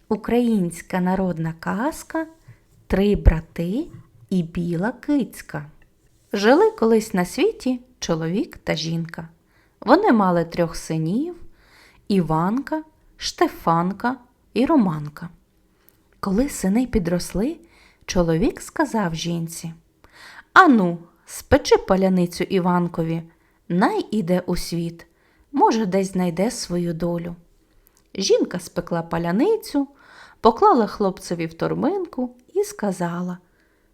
Українська народна казка «Три брати і біла кицька». Жили колись на світі чоловік та жінка. Вони мали 3 синів – Іванка, Штефанка і Романка. Коли сини підросли, чоловік сказав жінці: «Ану, спечи паляницю Іванкові, най іде у світ, може, десь знайде свою долю». Жінка спекла паляницю, поклала хлопцеві в торбинку і сказала: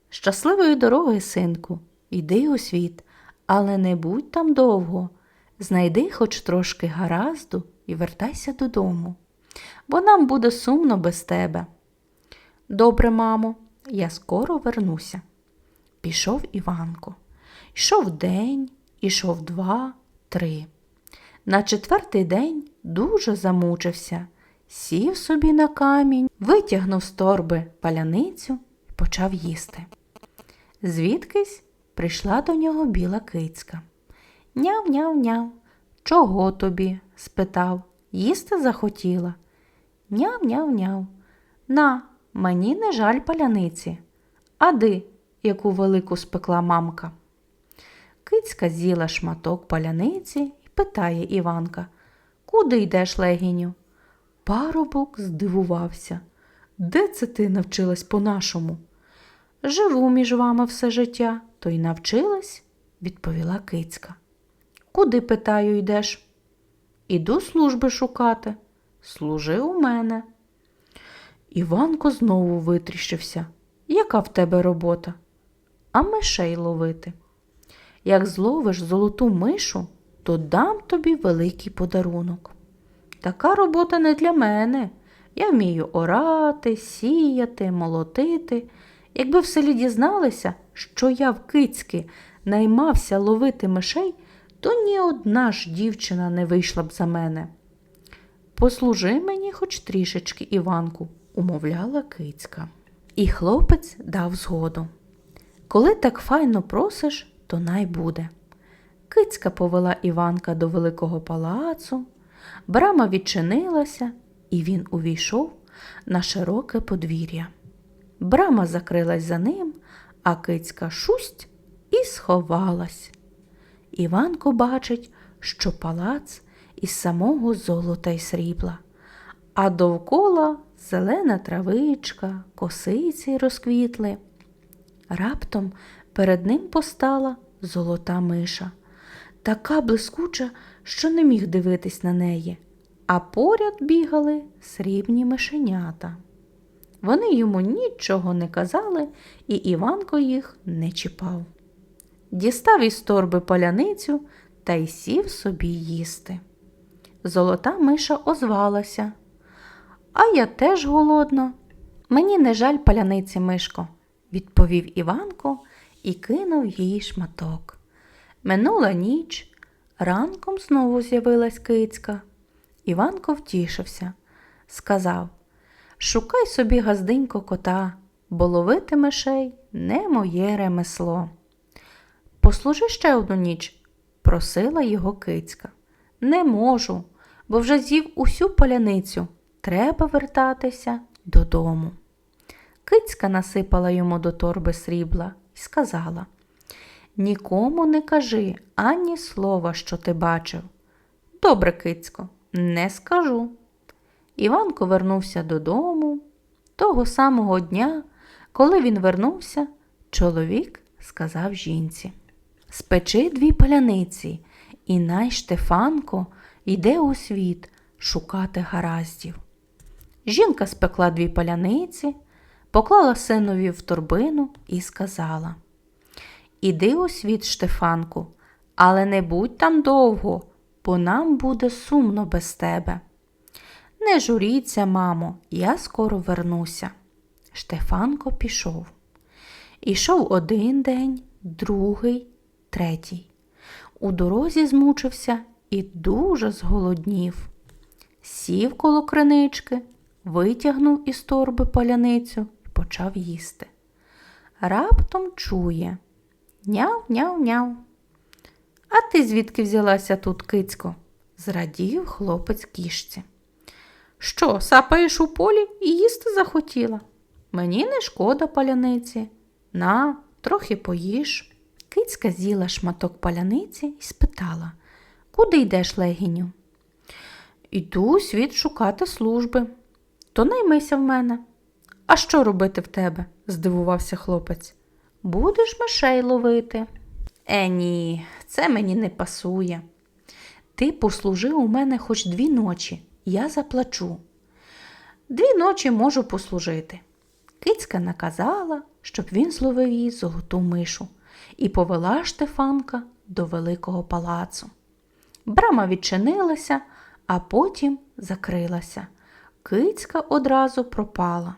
«Щасливої дороги, синку, іди у світ, але не будь там довго. Знайди хоч трошки гаразду і вертайся додому, бо нам буде сумно без тебе». «Добре, мамо, я скоро вернуся». Пішов Іванко. Йшов день, ішов 2, 3. На 4-й день дуже замучився, сів собі на камінь, витягнув з торби паляницю і почав їсти. Звідкись прийшла до нього біла кицька. «Няв-няв-няв, чого тобі?» – спитав. «Їсти захотіла?» «Няв-няв-няв, на, мені не жаль паляниці. Ади, яку велику спекла мамка». Кицька з'їла шматок паляниці і питає Іванка: «Куди йдеш, легіню?» Парубок здивувався: «Де це ти навчилась по-нашому?» «Живу між вами все життя, то й навчилась», – відповіла кицька. «Куди, питаю, йдеш?» «Іду служби шукати». «Служи у мене». Іванко знову витріщився: «Яка в тебе робота?» «А мишей ловити». «Як зловиш золоту мишу, то дам тобі великий подарунок». «Така робота не для мене. Я вмію орати, сіяти, молотити. Якби в селі дізналися, що я в кицьки наймався ловити мишей, то ні одна ж дівчина не вийшла б за мене». «Послужи мені хоч трішечки, Іванку», – умовляла кицька. І хлопець дав згоду. «Коли так файно просиш, то най буде». Кицька повела Іванка до великого палацу, брама відчинилася, і він увійшов на широке подвір'я. Брама закрилась за ним, а кицька шусть і сховалась. Іванко бачить, що палац із самого золота й срібла, а довкола зелена травичка, косиці розквітли. Раптом перед ним постала золота миша, така блискуча, що не міг дивитись на неї, а поряд бігали срібні мишенята. Вони йому нічого не казали, і Іванко їх не чіпав. Дістав із торби паляницю та й сів собі їсти. Золота миша озвалася: «А я теж голодна». «Мені не жаль паляниці, мишко», – відповів Іванко і кинув їй шматок. Минула ніч, ранком знову з'явилась кицька. Іванко втішився, сказав: «Шукай собі, газденько, кота, бо ловити мишей не моє ремесло». «Послужи ще 1 ніч», – просила його кицька. «Не можу, бо вже з'їв усю паляницю, треба вертатися додому». Кицька насипала йому до торби срібла і сказала: «Нікому не кажи ані слова, що ти бачив». «Добре, кицько, не скажу». Іванко вернувся додому. Того самого дня, коли він вернувся, чоловік сказав жінці: «Спечи 2 паляниці, і най Штефанко йде у світ шукати гараздів». Жінка спекла 2 паляниці, поклала синові в торбину і сказала: «Іди у світ, Штефанку, але не будь там довго, бо нам буде сумно без тебе». «Не журіться, мамо, я скоро вернуся». Штефанко пішов. Ішов 1 день, 2, 3. У дорозі змучився і дуже зголоднів. Сів коло кринички, витягнув із торби паляницю і почав їсти. Раптом чує: «Няв-няв-няв». «А ти звідки взялася тут, кицько?» – зрадів хлопець кішці. Що, сапаєш у полі і їсти захотіла? Мені не шкода паляниці. На, трохи поїж. Кицька з'їла шматок паляниці і спитала: куди йдеш, легіню? Іду у світ шукати служби. То наймися в мене. А що робити в тебе? Здивувався хлопець. Будеш мишей ловити. Ні, це мені не пасує. Ти послужи у мене хоч 2 ночі, я заплачу. 2 ночі можу послужити. Кицька наказала, щоб він зловив їй золоту мишу, і повела Штефанка до великого палацу. Брама відчинилася, а потім закрилася. Кицька одразу пропала.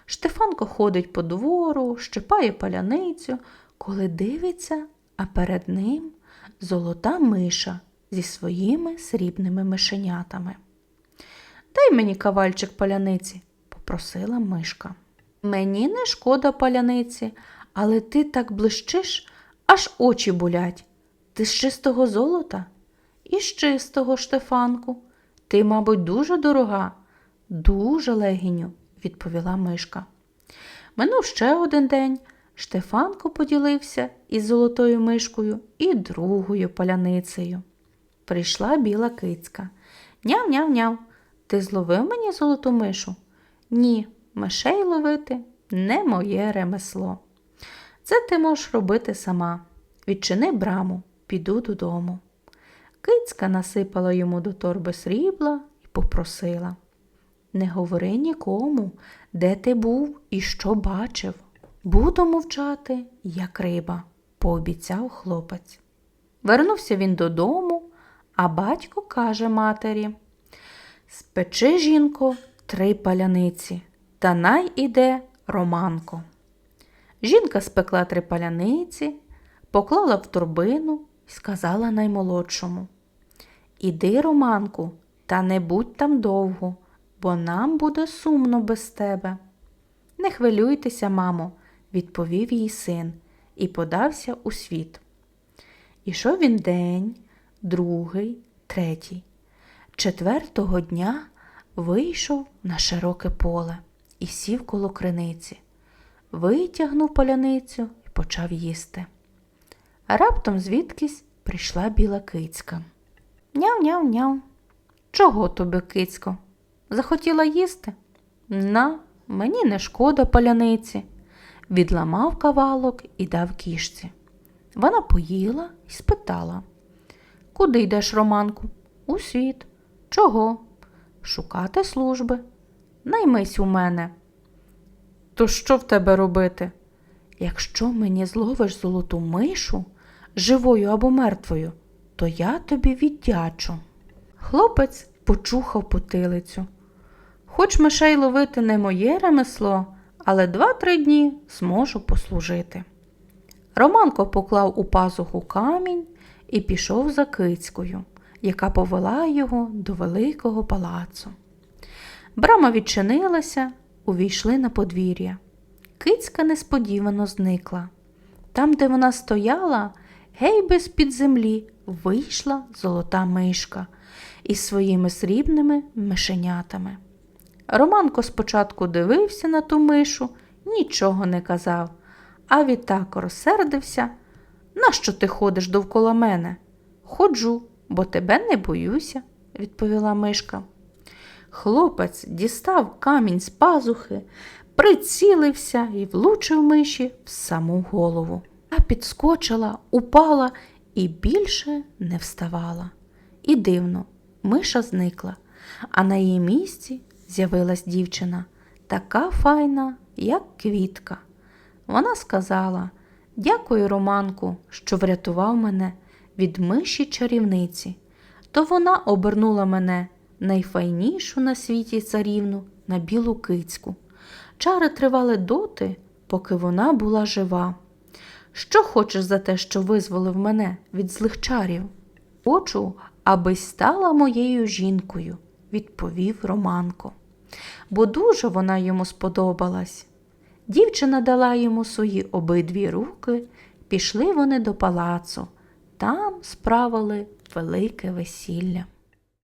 Штефанко ходить по двору, щипає паляницю, коли дивиться, а перед ним золота миша зі своїми срібними мишенятами. «Дай мені кавальчик паляниці», – попросила мишка. «Мені не шкода паляниці, але ти так блищиш, аж очі болять. Ти з чистого золота?» «Із чистого, Штефанку. Ти, мабуть, дуже дорога?» «Дуже, легіню», – відповіла мишка. Минув ще 1 день. Штефанко поділився із золотою мишкою і другою паляницею. Прийшла біла кицька. «Няв-няв-няв, ти зловив мені золоту мишу?» «Ні, мишей ловити не моє ремесло. Це ти можеш робити сама. Відчини браму, піду додому». Кицька насипала йому до торби срібла і попросила: «Не говори нікому, де ти був і що бачив. Буду мовчати, як риба», – пообіцяв хлопець. Вернувся він додому, а батько каже матері: «Спечи, жінко, 3 паляниці, та най іде Романко». Жінка спекла 3 паляниці, поклала в торбину і сказала наймолодшому: «Іди, Романку, та не будь там довго, бо нам буде сумно без тебе». «Не хвилюйтеся, мамо», – відповів їй син і подався у світ. Ішов він день, другий, третій. 4-го дня вийшов на широке поле і сів коло криниці. Витягнув паляницю і почав їсти. Раптом звідкись прийшла біла кицька. «Няв-няв-няв. Чого тобі, кицько? Захотіла їсти? На, мені не шкода паляниці». Відламав кавалок і дав кішці. Вона поїла і спитала: «Куди йдеш, Романку?» «У світ». «Чого?» «Шукати служби». «Наймись у мене». «То що в тебе робити?» «Якщо мені зловиш золоту мишу, живою або мертвою, то я тобі віддячу». Хлопець почухав потилицю. «Хоч мишей ловити не моє ремесло, але 2-3 дні зможу послужити». Романко поклав у пазуху камінь і пішов за кицькою, яка повела його до великого палацу. Брама відчинилася, увійшли на подвір'я. Кицька несподівано зникла. Там, де вона стояла, гей без-під землі вийшла золота мишка із своїми срібними мишенятами. Романко спочатку дивився на ту мишу, нічого не казав, а відтак розсердився. «Нащо ти ходиш довкола мене?» «Ходжу, бо тебе не боюся», – відповіла мишка. Хлопець дістав камінь з пазухи, прицілився і влучив миші в саму голову. А підскочила, упала і більше не вставала. І дивно, миша зникла, а на її місці з'явилась дівчина, така файна, як квітка. Вона сказала: «Дякую, Романку, що врятував мене від миші-чарівниці». То вона обернула мене, найфайнішу на світі царівну, на білу кицьку. Чари тривали доти, поки вона була жива. «Що хочеш за те, що визволив мене від злих чарів?» «Хочу, аби стала моєю жінкою», – відповів Романко. Бо дуже вона йому сподобалась. Дівчина дала йому свої обидві руки, пішли вони до палацу. Там справили велике весілля.